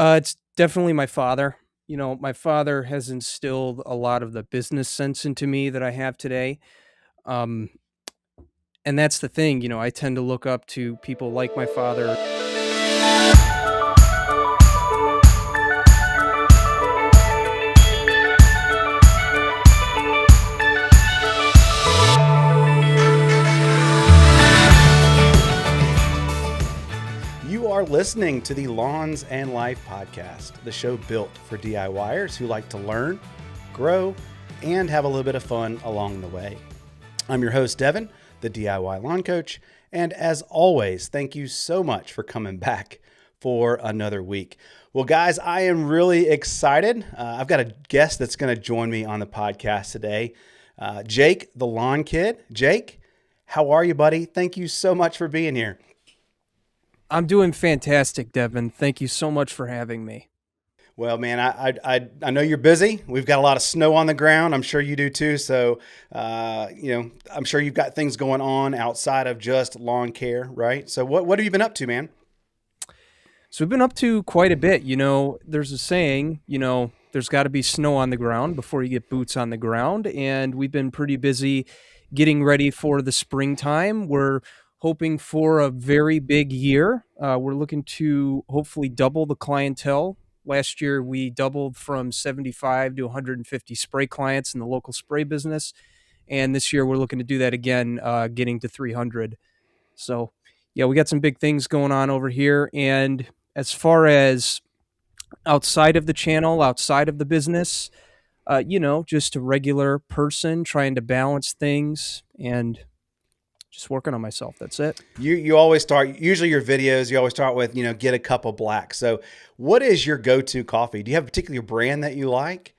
It's definitely my father. My father has instilled a lot of the business sense into me that I have today. Um, and that's the thing, I tend to look up to people like my father. You are listening to the Lawns and Life podcast, the show built for DIYers who like to learn, grow, and have a little bit of fun along the way. I'm your host, Devin, the DIY lawn coach, and as always, thank you so much for coming back for another week. Well, guys, I am really excited. I've got a guest that's going to join me on the podcast today, Jake, the Lawn Kid. Jake, how are you, buddy? Thank you so much for being here. I'm doing fantastic, Devin. Thank you so much for having me. Well, man, I know you're busy. We've got a lot of snow on the ground. I'm sure you do too. So, I'm sure you've got things going on outside of just lawn care, right? So, what have you been up to, man? So we've been up to quite a bit. There's a saying, there's got to be snow on the ground before you get boots on the ground. And we've been pretty busy getting ready for the springtime. We're hoping for a very big year. We're looking to hopefully double the clientele. Last year, we doubled from 75 to 150 spray clients in the local spray business. And this year, we're looking to do that again, getting to 300. So, yeah, we got some big things going on over here. And as far as outside of the channel, outside of the business, just a regular person trying to balance things and just working on myself. That's it. You always start, usually your videos, you always start with, get a cup of black. So, what is your go-to coffee? Do you have a particular brand that you like?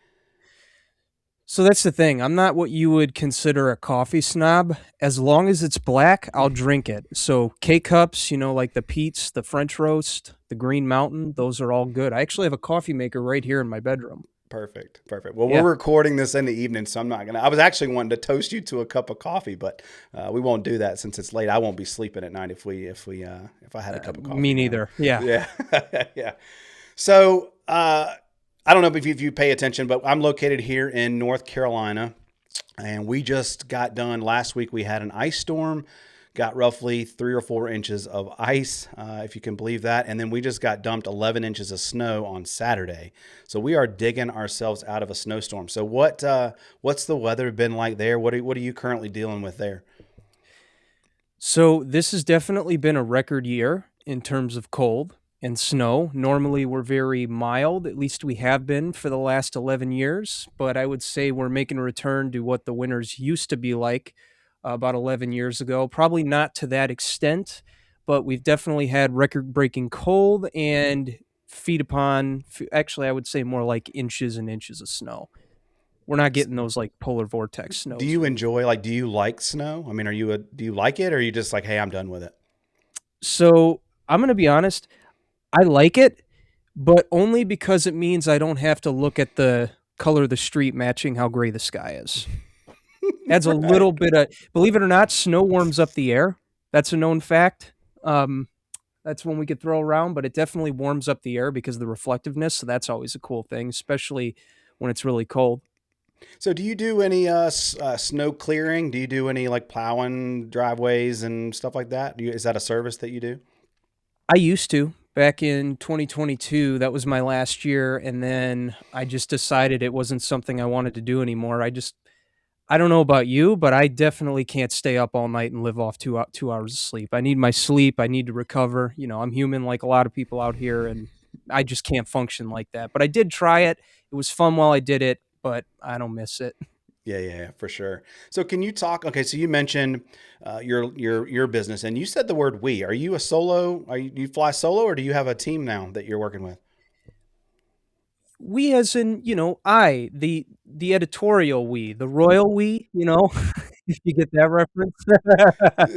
So that's the thing. I'm not what you would consider a coffee snob. As long as it's black, I'll drink it. So K-Cups, like the Pete's, the French Roast, the Green Mountain, those are all good. I actually have a coffee maker right here in my bedroom. Perfect. Well, Yeah. we're recording this in the evening, so I'm not gonna. I was actually wanting to toast you to a cup of coffee, but we won't do that since it's late. I won't be sleeping at night if I had a cup of coffee. Me neither. Yeah. Yeah, yeah. So I don't know if you pay attention, but I'm located here in North Carolina, and we just got done last week. We had an ice storm. Got roughly 3 or 4 inches of ice, if you can believe that. And then we just got dumped 11 inches of snow on Saturday. So we are digging ourselves out of a snowstorm. So what's the weather been like there? What are you currently dealing with there? So this has definitely been a record year in terms of cold and snow. Normally we're very mild, at least we have been for the last 11 years. But I would say we're making a return to what the winters used to be like about 11 years ago. Probably not to that extent, but we've definitely had record-breaking cold and actually, I would say more like inches and inches of snow. We're not getting those like polar vortex Do snows. you enjoy, do you like snow? I mean, do you like it, or are you just like, hey, I'm done with it? So I'm going to be honest, I like it, but only because it means I don't have to look at the color of the street matching how gray the sky is. Adds a Right. little bit of, believe it or not, snow warms up the air. That's a known fact. That's one we could throw around, but it definitely warms up the air because of the reflectiveness. So that's always a cool thing, especially when it's really cold. So do you do any snow clearing? Do you do any like plowing driveways and stuff like that? Is that a service that you do? I used to back in 2022. That was my last year. And then I just decided it wasn't something I wanted to do anymore. I don't know about you, but I definitely can't stay up all night and live off 2 hours of sleep. I need my sleep. I need to recover. I'm human like a lot of people out here, and I just can't function like that. But I did try it. It was fun while I did it, but I don't miss it. Yeah, for sure. So can you talk? Okay, so you mentioned your business, and you said the word "we." Are you a solo? Do you fly solo, or do you have a team now that you're working with? We as in, the editorial we, the royal we, if you get that reference.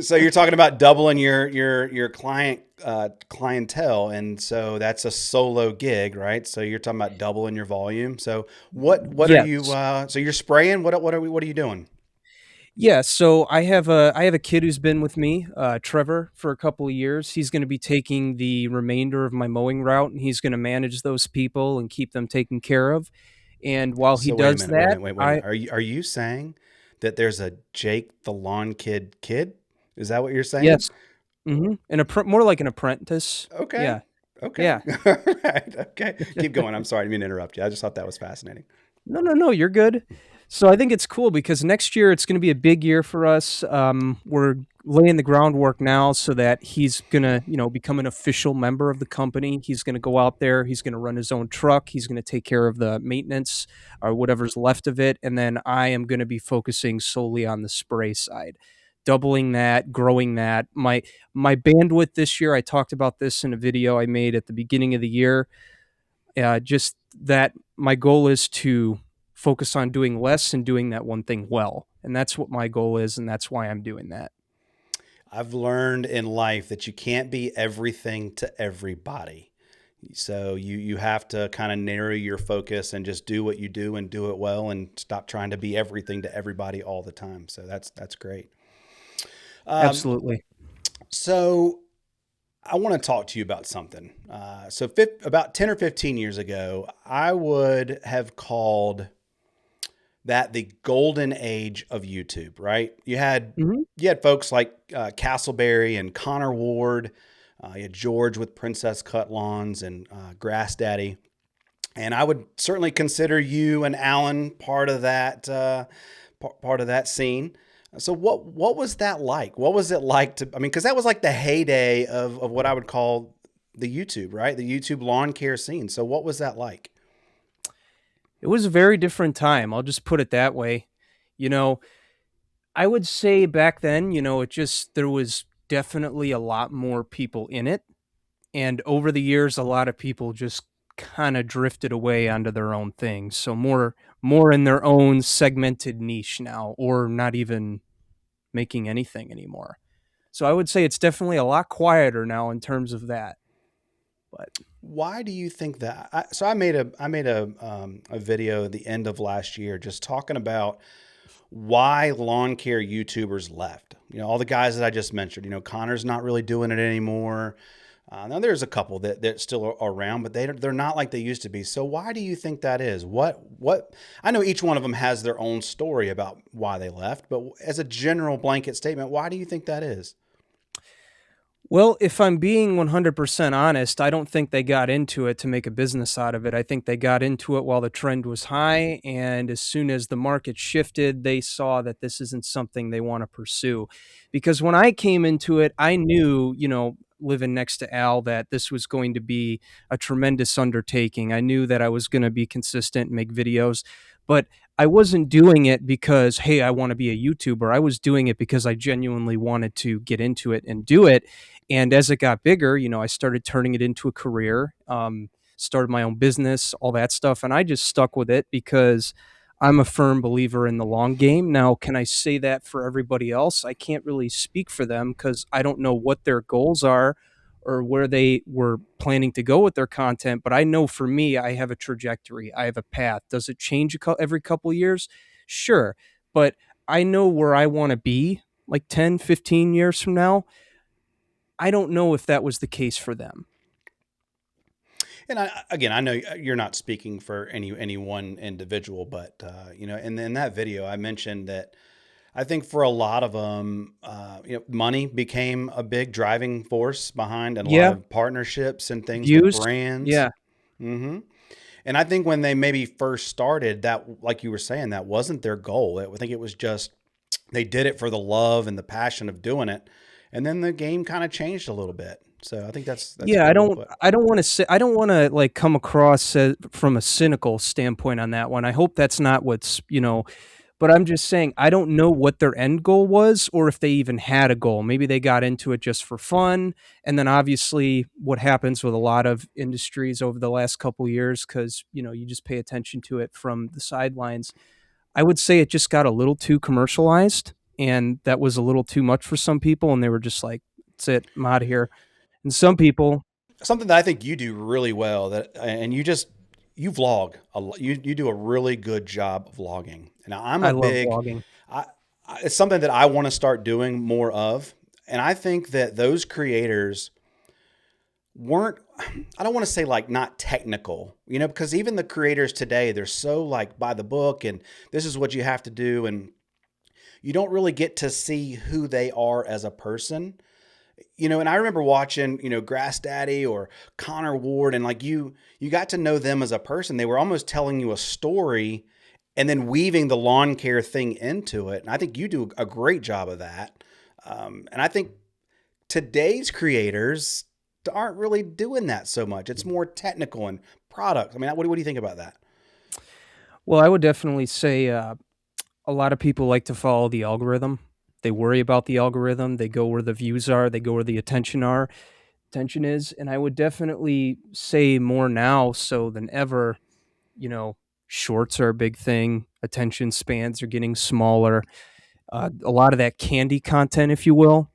So you're talking about doubling your clientele, and so that's a solo gig, right? So you're talking about doubling your volume. So what are you? Yes. So you're spraying. What are you doing? Yeah, so I have a kid who's been with me, Trevor, for a couple of years. He's going to be taking the remainder of my mowing route, and he's going to manage those people and keep them taken care of. And while he So wait a does minute, wait a that, minute, wait a I minute. Are you saying that there's a Jake the Lawn Kid? Is that what you're saying? yes, more like an apprentice. Okay. Yeah, Okay. yeah. All right. Okay. Keep going. I'm sorry, I didn't mean to interrupt you. I just thought that was fascinating. No, no, no, you're good. So I think it's cool because next year it's going to be a big year for us. We're laying the groundwork now so that he's going to, become an official member of the company. He's going to go out there. He's going to run his own truck. He's going to take care of the maintenance or whatever's left of it. And then I am going to be focusing solely on the spray side, doubling that, growing that. My bandwidth this year, I talked about this in a video I made at the beginning of the year, just that my goal is to focus on doing less and doing that one thing well. And that's what my goal is. And that's why I'm doing that. I've learned in life that you can't be everything to everybody. So you have to kind of narrow your focus and just do what you do and do it well and stop trying to be everything to everybody all the time. So that's great. Um, Absolutely. so I want to talk to you about something. About 10 or 15 years ago, I would have called that the golden age of YouTube, right? Hmm. You had folks like Castleberry and Connor Ward. You had George with Princess Cut Lawns and Grass Daddy. And I would certainly consider you and Alan part of that scene. So what was that like? What was it like to? I mean, because that was like the heyday of what I would call the YouTube, right? The YouTube lawn care scene. So what was that like? It was a very different time. I'll just put it that way. You know, I would say back then, there was definitely a lot more people in it. And over the years, a lot of people just kind of drifted away onto their own thing. So more in their own segmented niche now, or not even making anything anymore. So I would say it's definitely a lot quieter now in terms of that. But Why do you think that? I made a video at the end of last year just talking about why lawn care YouTubers left. You know, all the guys that I just mentioned. You know, Connor's not really doing it anymore. Now there's a couple that still are around, but they're not like they used to be. So why do you think that is? What I know each one of them has their own story about why they left, but as a general blanket statement, why do you think that is? well, if I'm being 100% honest, I don't think they got into it to make a business out of it. I think they got into it while the trend was high. And as soon as the market shifted, they saw that this isn't something they want to pursue. Because when I came into it, I knew, living next to Al, that this was going to be a tremendous undertaking. I knew that I was going to be consistent and make videos, but I wasn't doing it because, hey, I want to be a YouTuber. I was doing it because I genuinely wanted to get into it and do it. And as it got bigger, I started turning it into a career, started my own business, all that stuff. And I just stuck with it because I'm a firm believer in the long game. Now, can I say that for everybody else? I can't really speak for them because I don't know what their goals are or where they were planning to go with their content. But I know for me, I have a trajectory, I have a path. Does it change every couple of years? Sure. But I know where I want to be like 10, 15 years from now. I don't know if that was the case for them. And again, I know you're not speaking for any one individual, but you know, in that video, I mentioned that I think for a lot of them, money became a big driving force behind and a lot Yeah, of partnerships and things with views. brands. Yeah, hmm And I think when they maybe first started, that, like you were saying, that wasn't their goal. I think it was just they did it for the love and the passion of doing it, and then the game kind of changed a little bit. So I think that's yeah. I very well don't. put. I don't want to say. I don't want to like come across from a cynical standpoint on that one. I hope that's not what's. But I'm just saying I don't know what their end goal was, or if they even had a goal. Maybe they got into it just for fun, and then obviously what happens with a lot of industries over the last couple years, because you just pay attention to it from the sidelines. I would say it just got a little too commercialized, and that was a little too much for some people, and they were just like, "That's it, I'm out of here." And some people, Something that I think you do really well, that and you vlog a lot. You do a really good job of vlogging. And I love vlogging. I it's something that I want to start doing more of. And I think that those creators weren't, I don't want to say like not technical, because even the creators today, they're so like by the book and this is what you have to do. And you don't really get to see who they are as a person. And I remember watching, Grass Daddy or Connor Ward, and like you got to know them as a person. They were almost telling you a story and then weaving the lawn care thing into it. And I think you do a great job of that. And I think today's creators aren't really doing that so much. It's more technical and product. I mean, what do you think about that? Well, I would definitely say a lot of people like to follow the algorithm. They worry about the algorithm. They go where the views are. They go where the attention is. And I would definitely say more now so than ever, you know, shorts are a big thing. Attention spans are getting smaller. A lot of that candy content, if you will,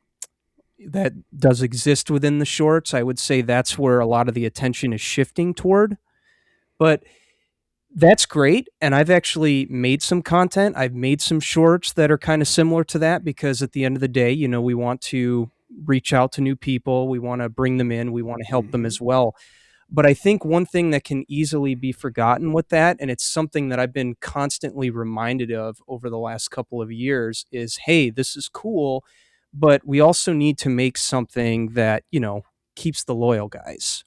that does exist within the shorts, I would say that's where a lot of the attention is shifting toward. But that's great. And I've actually made some content. I've made some shorts that are kind of similar to that because at the end of the day, we want to reach out to new people. We want to bring them in. We want to help them Mm-hmm. as well. But I think one thing that can easily be forgotten with that, and it's something that I've been constantly reminded of over the last couple of years, is hey, this is cool, but we also need to make something that, keeps the loyal guys,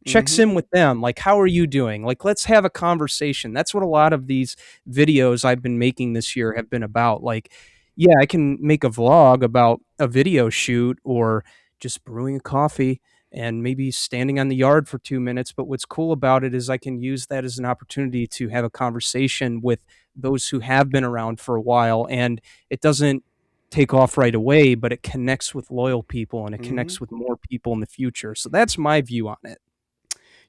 checks Mm-hmm. in with them. Like, how are you doing? Like, let's have a conversation. That's what a lot of these videos I've been making this year have been about. Like, yeah, I can make a vlog about a video shoot or just brewing a coffee and maybe standing on the yard for 2 minutes. But what's cool about it is I can use that as an opportunity to have a conversation with those who have been around for a while. And it doesn't take off right away, but it connects with loyal people and it Mm-hmm. connects with more people in the future. So that's my view on it.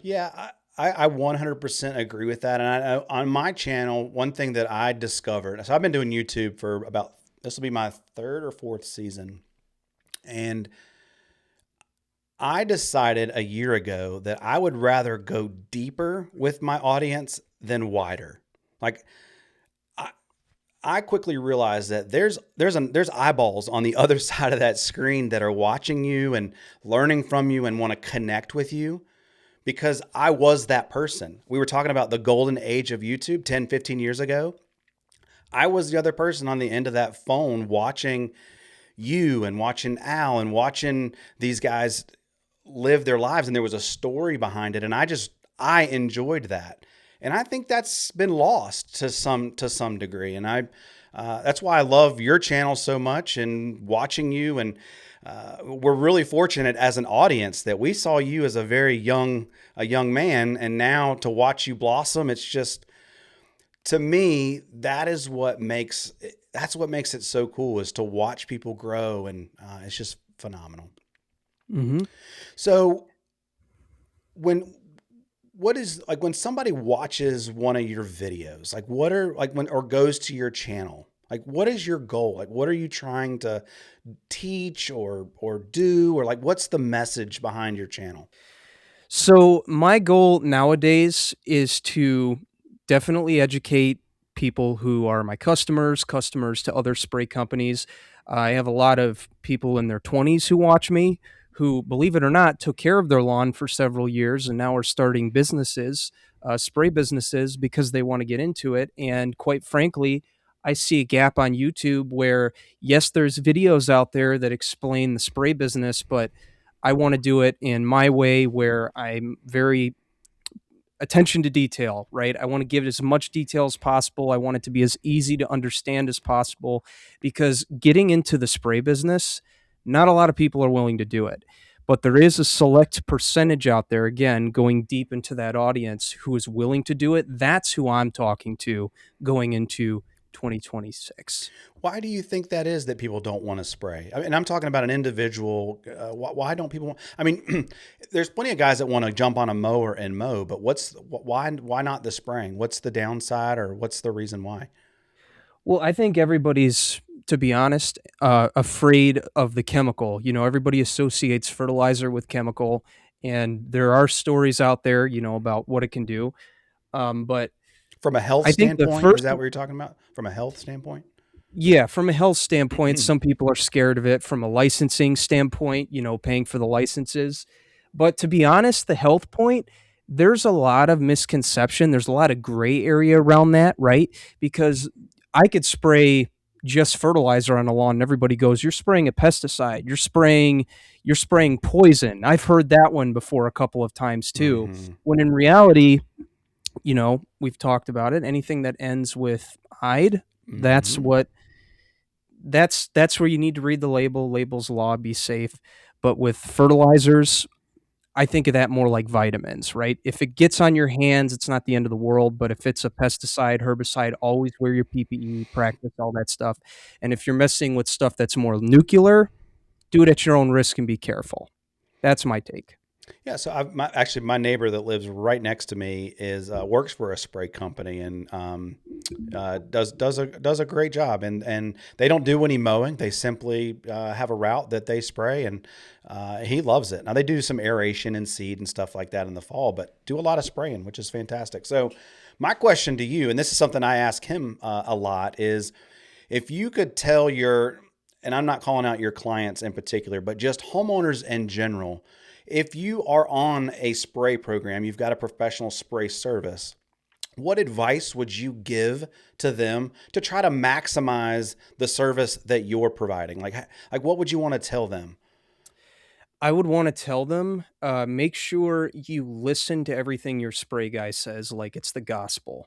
Yeah, I 100% agree with that. And on my channel, one thing that I discovered, so I've been doing YouTube for about, this will be my third or fourth season. And I decided a year ago that I would rather go deeper with my audience than wider. Like I, I quickly realized that there's eyeballs on the other side of that screen that are watching you and learning from you and want to connect with you because I was that person. We were talking about the golden age of YouTube 10, 15 years ago. I was the other person on the end of that phone watching you and watching Al and watching these guys live their lives, and there was a story behind it, and I enjoyed that. And I think that's been lost to some degree. And I that's why I love your channel so much and watching you. And we're really fortunate as an audience that we saw you as a young man, and now to watch you blossom, it's just, to me, that's what makes it so cool, is to watch people grow, and it's just phenomenal. Hmm. So when what is like when somebody watches one of your videos, like what are like when or goes to your channel, like what is your goal? Like what are you trying to teach or do, or like what's the message behind your channel? So my goal nowadays is to definitely educate people who are my customers to other spray companies. I have a lot of people in their 20s who watch me who, believe it or not, took care of their lawn for several years and now are starting businesses, spray businesses, because they want to get into it. And quite frankly, I see a gap on YouTube where, yes, there's videos out there that explain the spray business, but I want to do it in my way where I'm very attention to detail, right? I want to give it as much detail as possible. I want it to be as easy to understand as possible because getting into the spray business, not a lot of people are willing to do it. But there is a select percentage out there, again, going deep into that audience who is willing to do it. That's who I'm talking to going into 2026. Why do you think that is that people don't want to spray? I mean, I'm talking about an individual. Why don't people want? I mean, there's plenty of guys that want to jump on a mower and mow, but why not the spraying? What's the downside, or what's the reason why? Well, I think everybody's, to be honest, afraid of the chemical. Everybody associates fertilizer with chemical, and there are stories out there, about what it can do. But From a health I think the standpoint, is first, that what you're talking about? From a health standpoint? Yeah, from a health standpoint, some people are scared of it. From a licensing standpoint, paying for the licenses. But to be honest, the health point, there's a lot of misconception. There's a lot of gray area around that, right? Because I could spray just fertilizer on a lawn and everybody goes, "You're spraying a pesticide. You're spraying poison." I've heard that one before a couple of times too. Mm-hmm. When in reality, we've talked about it. Anything that ends with "ide," that's Mm-hmm. what that's where you need to read the label. Label's law, be safe. But with fertilizers, I think of that more like vitamins, right? If it gets on your hands, it's not the end of the world. But if it's a pesticide, herbicide, always wear your PPE, practice all that stuff. And if you're messing with stuff that's more nuclear, do it at your own risk and be careful. That's my take. Yeah, so actually my neighbor that lives right next to me is works for a spray company and does a great job. And they don't do any mowing. They simply have a route that they spray, and he loves it. Now they do some aeration and seed and stuff like that in the fall, but do a lot of spraying, which is fantastic. So my question to you, and this is something I ask him a lot, is if you could tell your, and I'm not calling out your clients in particular, but just homeowners in general, if you are on a spray program, you've got a professional spray service, what advice would you give to them to try to maximize the service that you're providing? Like what would you want to tell them? I would want to tell them, make sure you listen to everything your spray guy says, like it's the gospel,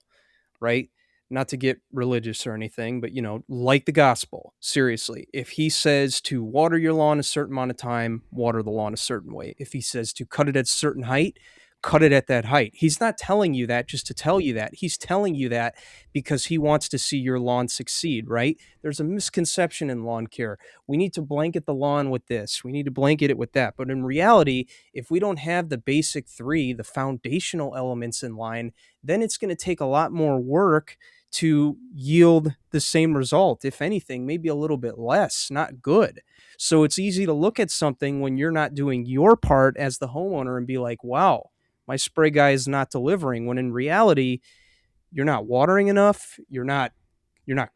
right? Not to get religious or anything, but like the gospel. Seriously, if he says to water your lawn a certain amount of time, water the lawn a certain way. If he says to cut it at a certain height, cut it at that height. He's not telling you that just to tell you that. He's telling you that because he wants to see your lawn succeed, right? There's a misconception in lawn care. We need to blanket the lawn with this. We need to blanket it with that. But in reality, if we don't have the basic three, the foundational elements in line, then it's going to take a lot more work to yield the same result. If anything, maybe a little bit less, not good. So it's easy to look at something when you're not doing your part as the homeowner and be like, wow, my spray guy is not delivering. When in reality, you're not watering enough. You're not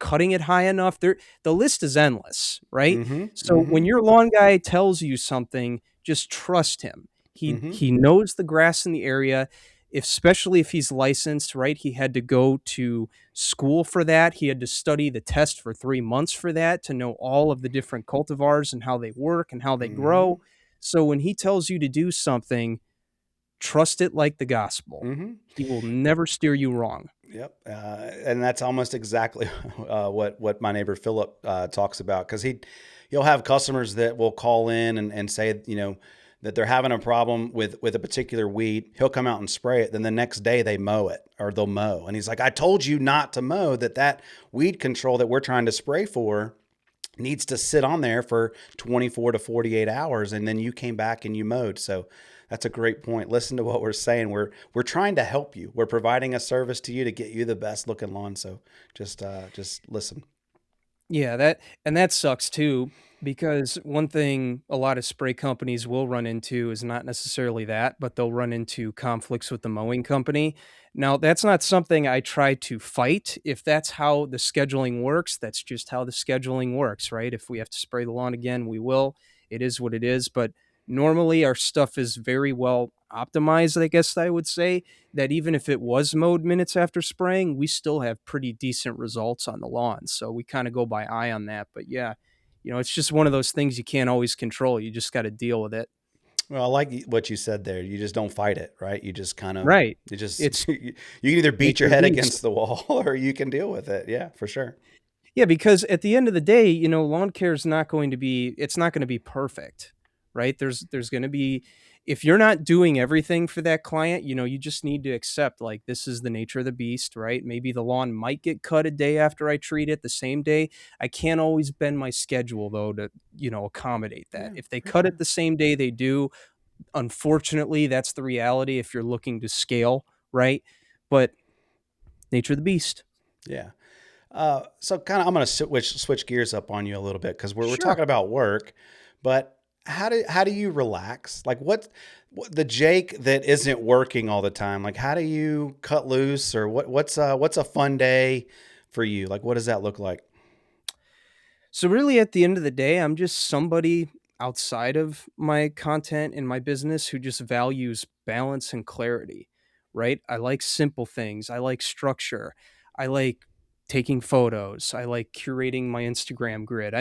cutting it high enough. The list is endless, right? Mm-hmm. So when Mm-hmm. your lawn guy tells you something, just trust him. He Mm-hmm. he knows the grass in the area, especially if he's licensed, right? He had to go to school for that. He had to study the test for 3 months for that to know all of the different cultivars and how they work and how they Mm-hmm. grow. So when he tells you to do something, trust it like the gospel. Mm-hmm. He will never steer you wrong. Yep, and that's almost exactly what my neighbor Philip talks about, because he'll have customers that will call in and say, that they're having a problem with a particular weed. He'll come out and spray it. Then the next day they mow it, or they'll mow, and he's like, "I told you not to mow. That weed control that we're trying to spray for needs to sit on there for 24 to 48 hours, and then you came back and you mowed." So that's a great point. Listen to what we're saying. We're trying to help you. We're providing a service to you to get you the best looking lawn. So just listen. Yeah, that sucks too, because one thing a lot of spray companies will run into is not necessarily that, but they'll run into conflicts with the mowing company. Now, that's not something I try to fight. If that's how the scheduling works, that's just how the scheduling works, right? If we have to spray the lawn again, we will. It is what it is, but normally our stuff is very well optimized, I guess I would say, that even if it was mowed minutes after spraying, we still have pretty decent results on the lawn. So we kind of go by eye on that. But yeah, it's just one of those things you can't always control. You just got to deal with it. Well, I like what you said there. You just don't fight it, right? You just kind of, Right. you just, It's you can either beat nature your of the head beast. against the wall or you can deal with it. Yeah, for sure. Yeah, because at the end of the day, lawn care is not going to be it's not going to be perfect, right? There's going to be if you're not doing everything for that client, you just need to accept like this is the nature of the beast, right? Maybe the lawn might get cut a day after I treat it, the same day. I can't always bend my schedule though to, accommodate that. Yeah, If they for cut it sure. the same day they do, unfortunately, that's the reality if you're looking to scale, right? But nature of the beast. Yeah. So kind of, I'm going to switch gears up on you a little bit because we're Sure. talking about work, but how do you relax? Like what the Jake that isn't working all the time? Like how do you cut loose, or what's a fun day for you? Like what does that look like? So really at the end of the day, I'm just somebody outside of my content and my business who just values balance and clarity, right? I like simple things. I like structure. I like taking photos. I like curating my Instagram grid.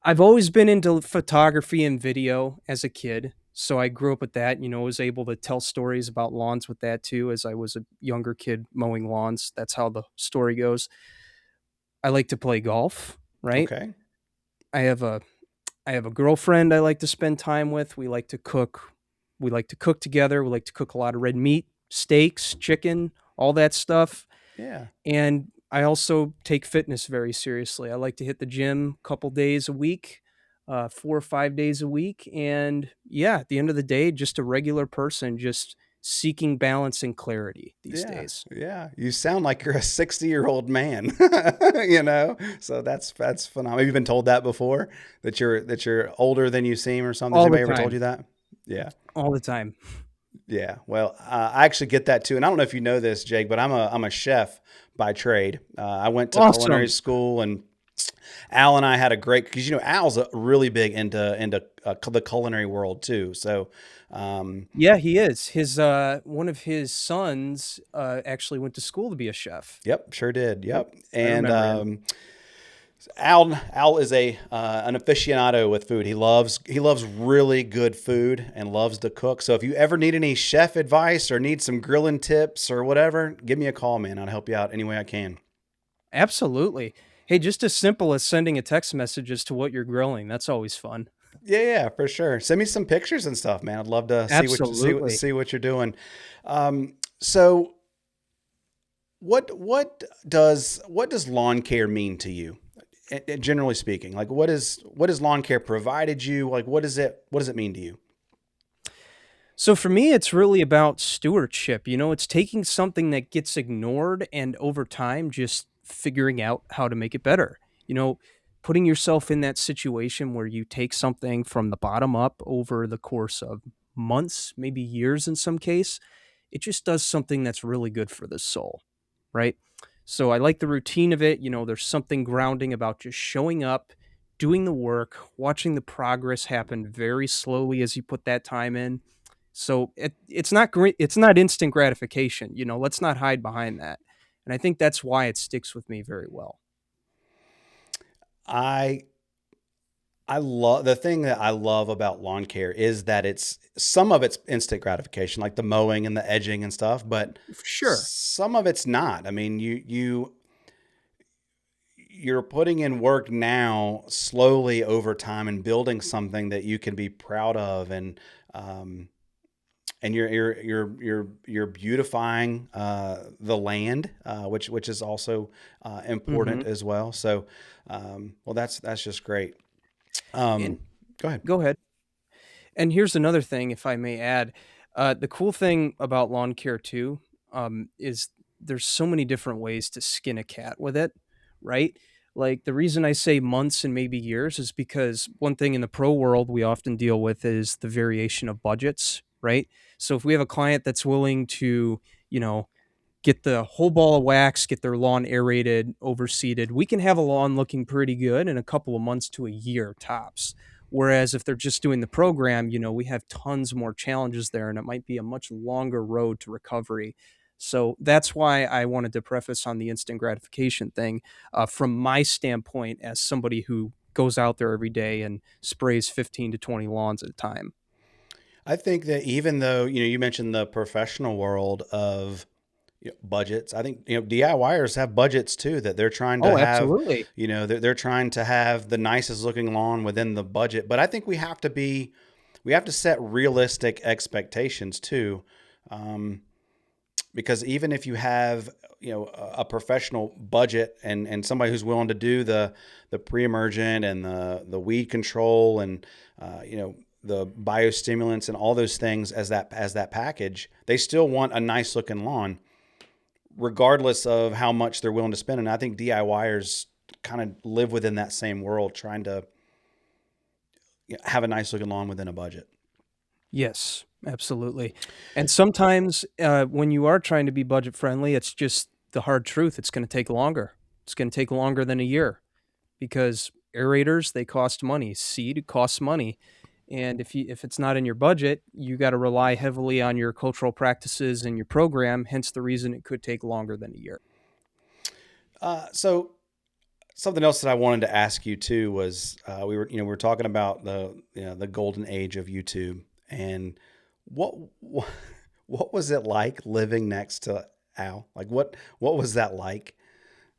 I've always been into photography and video as a kid. So I grew up with that, was able to tell stories about lawns with that too as I was a younger kid mowing lawns. That's how the story goes. I like to play golf, right? Okay. I have a I have a girlfriend I like to spend time with. We like to cook. We like to cook together. We like to cook a lot of red meat, steaks, chicken, all that stuff. Yeah. And I also take fitness very seriously. I like to hit the gym a couple days a week, 4 or 5 days a week. And yeah, at the end of the day, just a regular person, just seeking balance and clarity these Yeah, days. yeah. You sound like you're a 60-year-old man, So that's phenomenal. Have you been told that before? That you're older than you seem or something? Has All the anybody ever told time. you that? Yeah. All the time. Yeah. Well, I actually get that too. And I don't know if you know this, Jake, but I'm a chef by trade. I went to culinary Awesome. school, and Al and I had a great, because Al's really big into the culinary world too. So, Yeah, he is. His one of his sons actually went to school to be a chef. yep, sure did. Yep. Yep. I And remember him. Al is a an aficionado with food. He loves really good food and loves to cook. So if you ever need any chef advice or need some grilling tips or whatever, give me a call, man. I'll help you out any way I can. Absolutely. Hey, just as simple as sending a text message as to what you're grilling. That's always fun. Yeah, yeah, for sure. Send me some pictures and stuff, man. I'd love to see what you see Absolutely. see what you're doing. So what does lawn care mean to you? Generally speaking, like what is lawn care provided you? Like what does it mean to you? So for me, it's really about stewardship. It's taking something that gets ignored and over time just figuring out how to make it better. You know, Putting yourself in that situation where you take something from the bottom up over the course of months, maybe years in some case, it just does something that's really good for the soul, right? So I like the routine of it. There's something grounding about just showing up, doing the work, watching the progress happen very slowly as you put that time in. So it's not great. It's not instant gratification. Let's not hide behind that. And I think that's why it sticks with me very well. I I love the thing that I love about lawn care is that some of it's instant gratification, like the mowing and the edging and stuff, but For sure. some of it's not. I mean, you're putting in work now slowly over time and building something that you can be proud of, um, and you're beautifying the land, which is also Hmm. important as well. So, well, that's just great. Um, And Go ahead. go ahead. And here's another thing, if I may add. The cool thing about lawn care too is there's so many different ways to skin a cat with it, right? Like the reason I say months and maybe years is because one thing in the pro world we often deal with is the variation of budgets, right? So if we have a client that's willing to, you know, get the whole ball of wax, get their lawn aerated, overseeded, we can have a lawn looking pretty good in a couple of months to a year tops. Whereas if they're just doing the program, we have tons more challenges there and it might be a much longer road to recovery. So that's why I wanted to preface on the instant gratification thing from my standpoint as somebody who goes out there every day and sprays 15 to 20 lawns at a time. I think that even though, you mentioned the professional world of budgets, I think, DIYers have budgets too that they're trying to Oh, have, absolutely. they're trying to have the nicest looking lawn within the budget. But I think we have to set realistic expectations too. Um, because even if you have, a professional budget and somebody who's willing to do the pre-emergent and the weed control and, the biostimulants and all those things as that package, they still want a nice looking lawn, regardless of how much they're willing to spend. And I think DIYers kind of live within that same world, trying to have a nice looking lawn within a budget. Yes, absolutely. And sometimes when you are trying to be budget friendly, it's just the hard truth. It's going to take longer. It's going to take longer than a year because aerators, they cost money. Seed costs money. And if it's not in your budget, you got to rely heavily on your cultural practices and your program, hence the reason it could take longer than a year. So something else that I wanted to ask you too was we were talking about the golden age of YouTube, and what what was it like living next to Al? Like what was that like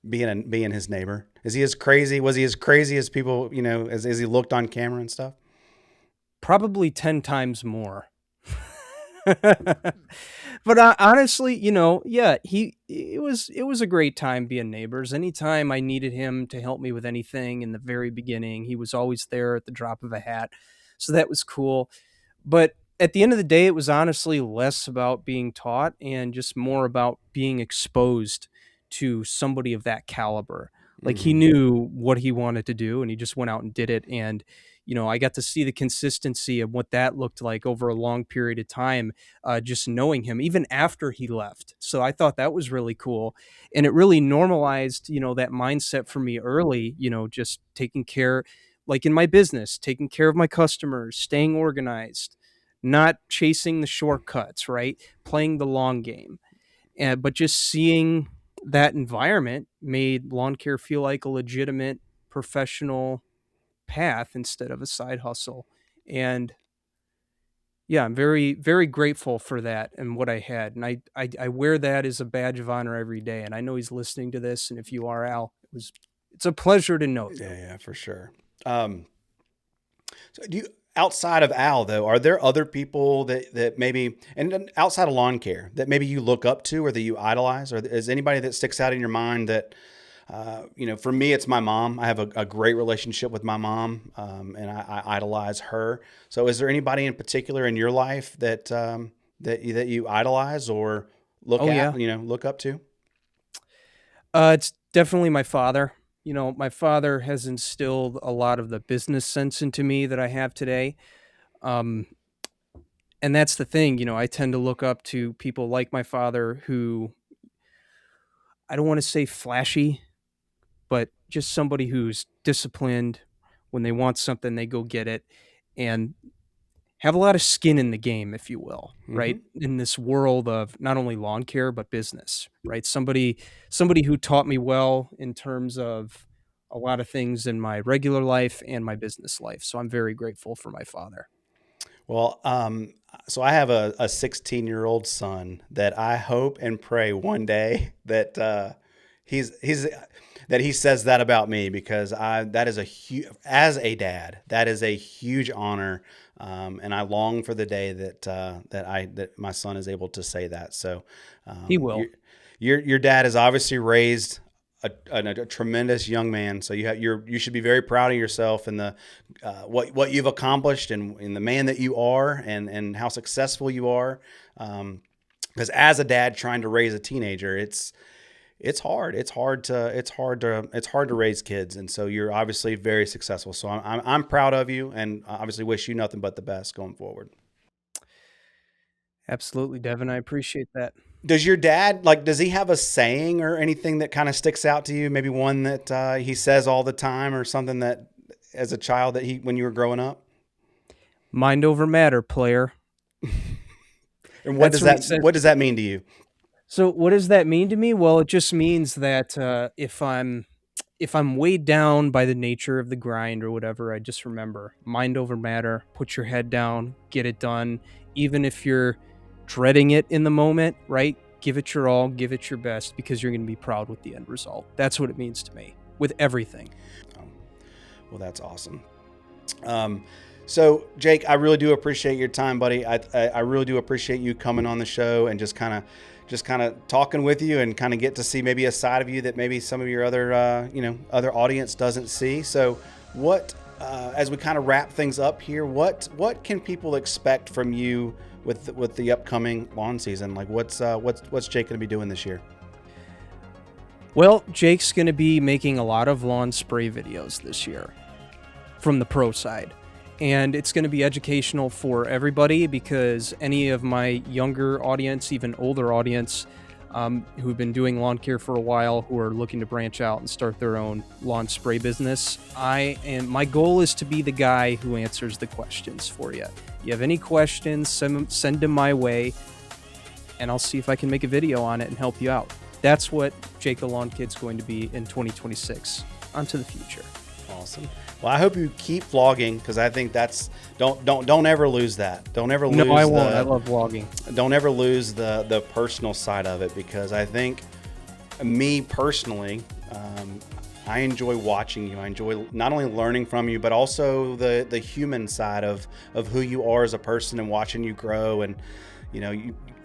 being his neighbor? Is he as crazy? Was he as crazy as people, as he looked on camera and stuff? Probably 10 times more. But honestly, yeah, it was a great time being neighbors. Anytime I needed him to help me with anything in the very beginning, he was always there at the drop of a hat. So that was cool. But at the end of the day, it was honestly less about being taught and just more about being exposed to somebody of that caliber. Like he Mm-hmm. knew what he wanted to do and he just went out and did it. And I got to see the consistency of what that looked like over a long period of time, just knowing him, even after he left. So I thought that was really cool. And it really normalized, that mindset for me early, just taking care, like in my business, taking care of my customers, staying organized, not chasing the shortcuts, right? Playing the long game. But just seeing that environment made lawn care feel like a legitimate professional path instead of a side hustle. And yeah, I'm very, very grateful for that and what I had. And I wear that as a badge of honor every day. And I know he's listening to this. And if you are, Al, it's a pleasure to know you. Yeah, for sure. So outside of Al though, are there other people that maybe, and then outside of lawn care, that maybe you look up to or that you idolize, or is anybody that sticks out in your mind that, for me, it's my mom. I have a great relationship with my mom, and I idolize her. So is there anybody in particular in your life that, that you idolize or Oh yeah. look up to? It's definitely my father. My father has instilled a lot of the business sense into me that I have today. Um, and that's the thing, I tend to look up to people like my father who, I don't want to say flashy, but just somebody who's disciplined. When they want something, they go get it and have a lot of skin in the game, if you will, Mm-hmm. right? In this world of not only lawn care, but business, right? Somebody who taught me well in terms of a lot of things in my regular life and my business life. So I'm very grateful for my father. Well, so I have a 16-year-old son that I hope and pray one day that he's that he says that about me, because that is as a dad, that is a huge honor, and I long for the day that my son is able to say that. So, He will. your dad has obviously raised a tremendous young man. So you should be very proud of yourself and the what you've accomplished and the man that you are and how successful you are. Because as a dad trying to raise a teenager, it's hard. It's hard to raise kids, and so you're obviously very successful. So I'm proud of you, and obviously wish you nothing but the best going forward. Absolutely, Devin. I appreciate that. Does your dad, does he have a saying or anything that kind of sticks out to you? Maybe one that he says all the time, or something that as a child when you were growing up? Mind over matter, player. And That's what he says. what does that mean to you? So what does that mean to me? Well, it just means that if I'm weighed down by the nature of the grind or whatever, I just remember mind over matter, put your head down, get it done. Even if you're dreading it in the moment, right? Give it your all, give it your best, because you're going to be proud with the end result. That's what it means to me with everything. Oh, well, that's awesome. So Jake, I really do appreciate your time, buddy. I really do appreciate you coming on the show and just kind of talking with you and kind of get to see maybe a side of you that maybe some of your other other audience doesn't see. So what as we kind of wrap things up here, what can people expect from you with the upcoming lawn season? Like what's Jake going to be doing this year? Well, Jake's going to be making a lot of lawn spray videos this year from the pro side. And it's going to be educational for everybody, because any of my younger audience, even older audience, who've been doing lawn care for a while, who are looking to branch out and start their own lawn spray business. My goal is to be the guy who answers the questions for you. You have any questions, send them my way, and I'll see if I can make a video on it and help you out. That's what Jake the Lawn Kid's going to be in 2026. On to the future. Awesome. Well, I hope you keep vlogging, because I think that's don't ever lose that. Don't ever lose. No, I won't. I love vlogging. Don't ever lose the personal side of it, because I think, me personally, I enjoy watching you. I enjoy not only learning from you, but also the human side of who you are as a person, and watching you grow. And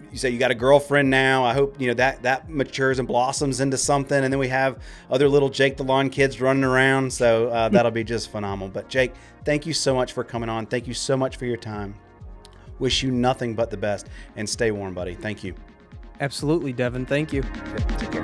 you say you got a girlfriend now. I hope that matures and blossoms into something, and then we have other little Jake the Lawn Kids running around. So that'll be just phenomenal. But Jake, thank you so much for coming on. Thank you so much for your time. Wish you nothing but the best, and stay warm, buddy. Thank you. Absolutely, Devin. Thank you. Take care.